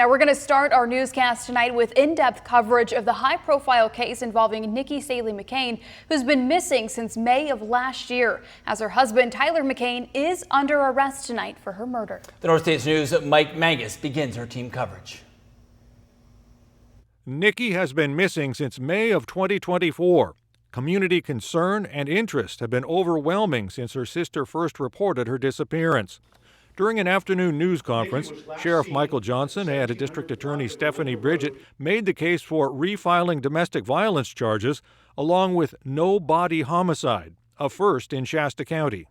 Now we're going to start our newscast tonight with in-depth coverage of the high-profile case involving Nikki McCain, who's been missing since May of last year, as her husband Tyler McCain is under arrest tonight for her murder. The Northstate News' Mike Mangus begins our team coverage. Nikki has been missing since May of 2024. Community concern and interest have been overwhelming since her sister first reported her disappearance. During an afternoon news conference, Sheriff Michael Johnson and District Attorney Stephanie Bridget made the case for refiling domestic violence charges, along with no body homicide, a first in Shasta County.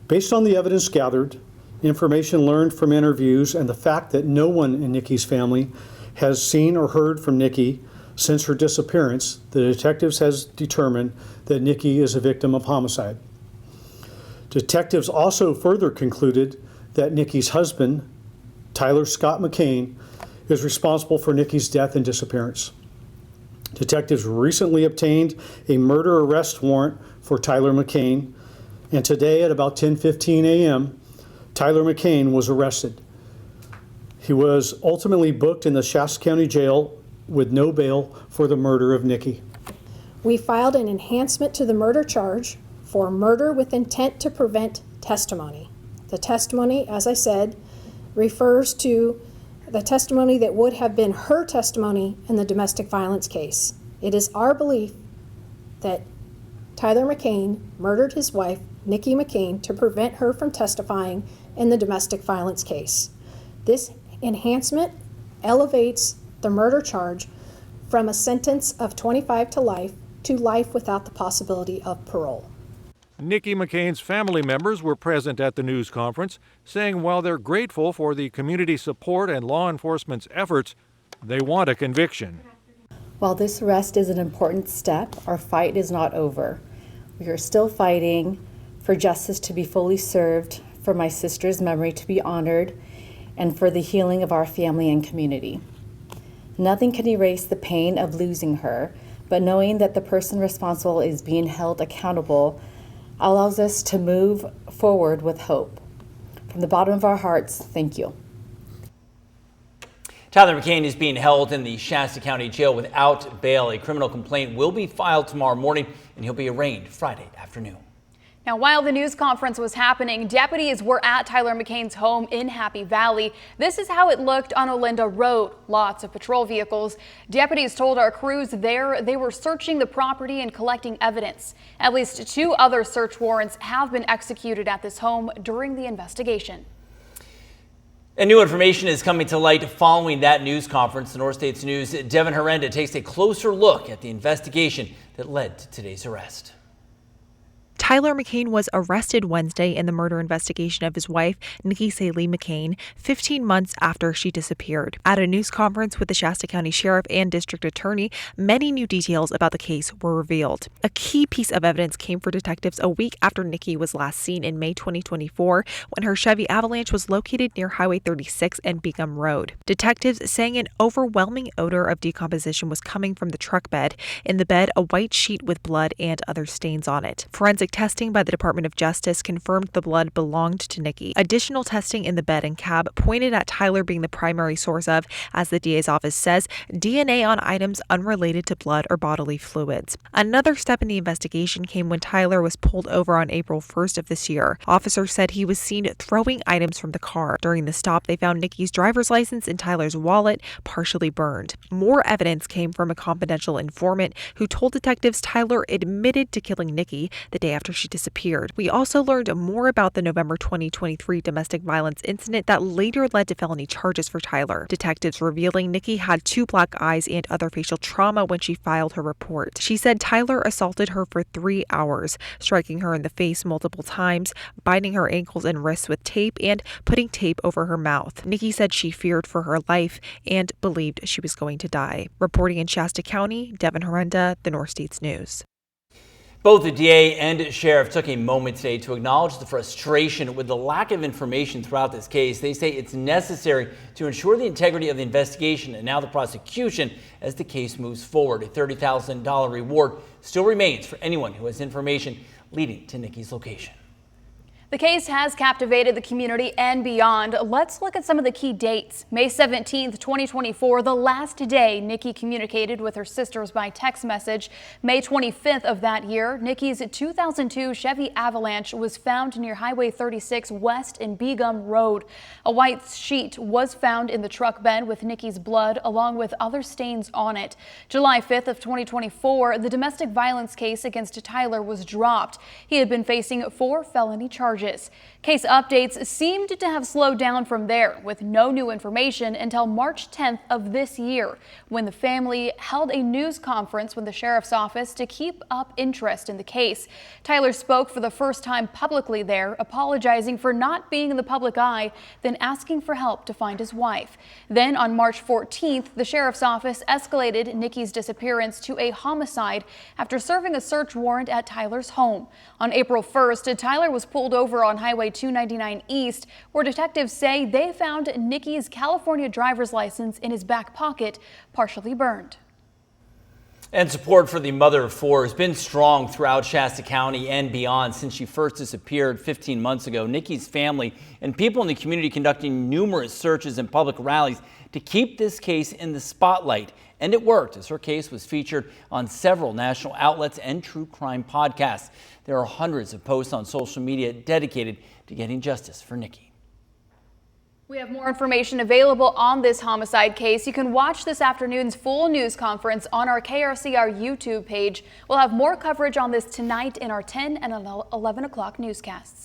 Based on the evidence gathered, information learned from interviews, and the fact that no one in Nikki's family has seen or heard from Nikki since her disappearance, the detectives has determined that Nikki is a victim of homicide. Detectives also further concluded that Nikki's husband, Tyler Scott McCain, is responsible for Nikki's death and disappearance. Detectives recently obtained a murder arrest warrant for Tyler McCain, and today at about 10:15 a.m., Tyler McCain was arrested. He was ultimately booked in the Shasta County Jail with no bail for the murder of Nikki. We filed an enhancement to the murder charge for murder with intent to prevent testimony. The testimony, as I said, refers to the testimony that would have been her testimony in the domestic violence case. It is our belief that Tyler McCain murdered his wife, Nikki McCain, to prevent her from testifying in the domestic violence case. This enhancement elevates the murder charge from a sentence of 25 to life without the possibility of parole. Nikki McCain's family members were present at the news conference, saying while they're grateful for the community support and law enforcement's efforts, they want a conviction. While this arrest is an important step, our fight is not over. We are still fighting for justice to be fully served, for my sister's memory to be honored, and for the healing of our family and community. Nothing can erase the pain of losing her, but knowing that the person responsible is being held accountable allows us to move forward with hope. From the bottom of our hearts, thank you. Tyler McCain is being held in the Shasta County Jail without bail. A criminal complaint will be filed tomorrow morning, and he'll be arraigned Friday afternoon. Now, while the news conference was happening, deputies were at Tyler McCain's home in Happy Valley. This is how it looked on Olinda Road. Lots of patrol vehicles. Deputies told our crews there they were searching the property and collecting evidence. At least 2 other search warrants have been executed at this home during the investigation. And new information is coming to light following that news conference. The Northstate's News' Devin Herenda takes a closer look at the investigation that led to today's arrest. Tyler McCain was arrested Wednesday in the murder investigation of his wife, Nikki McCain, 15 months after she disappeared. At a news conference with the Shasta County Sheriff and District Attorney, many new details about the case were revealed. A key piece of evidence came for detectives a week after Nikki was last seen in May 2024, when her Chevy Avalanche was located near Highway 36 and Beacom Road. Detectives saying an overwhelming odor of decomposition was coming from the truck bed. In the bed, a white sheet with blood and other stains on it. Forensic testing by the Department of Justice confirmed the blood belonged to Nikki. Additional testing in the bed and cab pointed at Tyler being the primary source of, as the DA's office says, DNA on items unrelated to blood or bodily fluids. Another step in the investigation came when Tyler was pulled over on April 1st of this year. Officers said he was seen throwing items from the car. During the stop, they found Nikki's driver's license in Tyler's wallet, partially burned. More evidence came from a confidential informant who told detectives Tyler admitted to killing Nikki the day after she disappeared. We also learned more about the November 2023 domestic violence incident that later led to felony charges for Tyler. Detectives revealing Nikki had 2 black eyes and other facial trauma when she filed her report. She said Tyler assaulted her for 3 hours, striking her in the face multiple times, binding her ankles and wrists with tape, and putting tape over her mouth. Nikki said she feared for her life and believed she was going to die. Reporting in Shasta County, Devin Herenda, the Northstate's News. Both the DA and sheriff took a moment today to acknowledge the frustration with the lack of information throughout this case. They say it's necessary to ensure the integrity of the investigation and now the prosecution as the case moves forward. A $30,000 reward still remains for anyone who has information leading to Nikki's location. The case has captivated the community and beyond. Let's look at some of the key dates. May 17th, 2024, the last day Nikki communicated with her sisters by text message. May 25th of that year, Nikki's 2002 Chevy Avalanche was found near Highway 36 West in Begum Road. A white sheet was found in the truck bed with Nikki's blood along with other stains on it. July 5th of 2024, the domestic violence case against Tyler was dropped. He had been facing 4 felony charges. Case updates seemed to have slowed down from there, with no new information until March 10th of this year, when the family held a news conference with the sheriff's office to keep up interest in the case. Tyler spoke for the first time publicly there, apologizing for not being in the public eye, then asking for help to find his wife. Then on March 14th, the sheriff's office escalated Nikki's disappearance to a homicide after serving a search warrant at Tyler's home. On April 1st, Tyler was pulled over on Highway 299 East, where detectives say they found Nikki's California driver's license in his back pocket, partially burned. And support for the mother of 4 has been strong throughout Shasta County and beyond since she first disappeared 15 months ago. Nikki's family and people in the community conducting numerous searches and public rallies to keep this case in the spotlight. And it worked, as her case was featured on several national outlets and true crime podcasts. There are hundreds of posts on social media dedicated to getting justice for Nikki. We have more information available on this homicide case. You can watch this afternoon's full news conference on our KRCR YouTube page. We'll have more coverage on this tonight in our 10 and 11 o'clock newscasts.